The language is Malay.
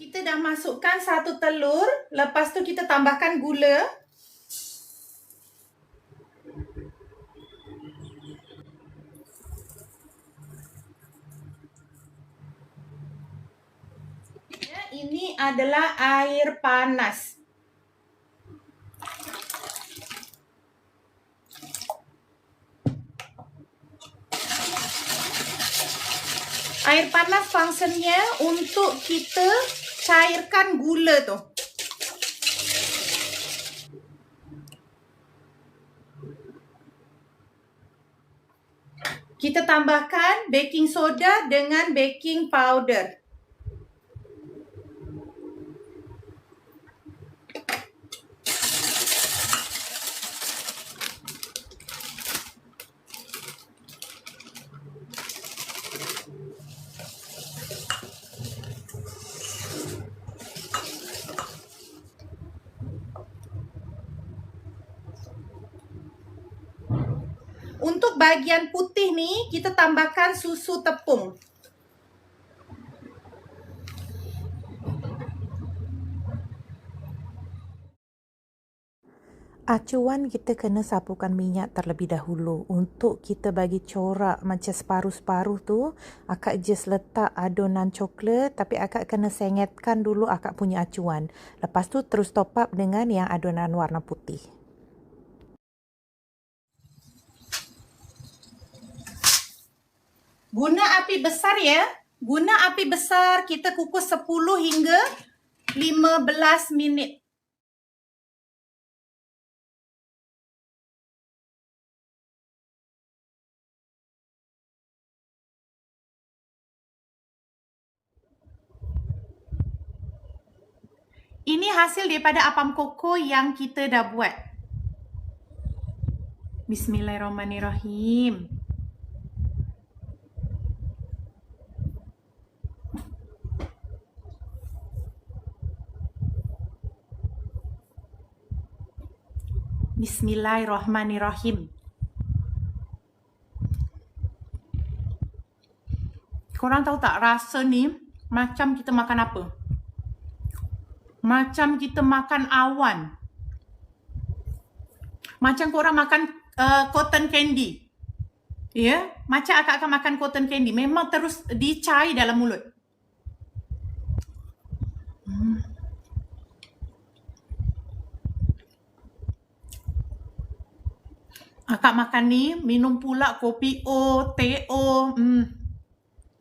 Kita dah masukkan 1 telur, lepas tu kita tambahkan gula. Ya, ini adalah air panas. Air panas fungsinya untuk kita cairkan gula tu. Kita tambahkan baking soda dengan baking powder. Untuk bahagian putih ni, kita tambahkan susu tepung. Acuan kita kena sapukan minyak terlebih dahulu untuk kita bagi corak macam separuh-separuh tu. Akak just letak adunan coklat tapi akak kena sengetkan dulu akak punya acuan. Lepas tu terus top up dengan yang adunan warna putih. Guna api besar ya. Guna api besar kita kukus 10 hingga 15 minit. Ini hasil daripada apam koko yang kita dah buat. Bismillahirrahmanirrahim. Bismillahirrahmanirrahim. Korang tahu tak rasa ni macam kita makan apa? Macam kita makan awan. Macam korang makan cotton candy. Ya, macam akak akan makan cotton candy. Memang terus dicair dalam mulut. Akak makan ni, minum pula kopi O, teh O.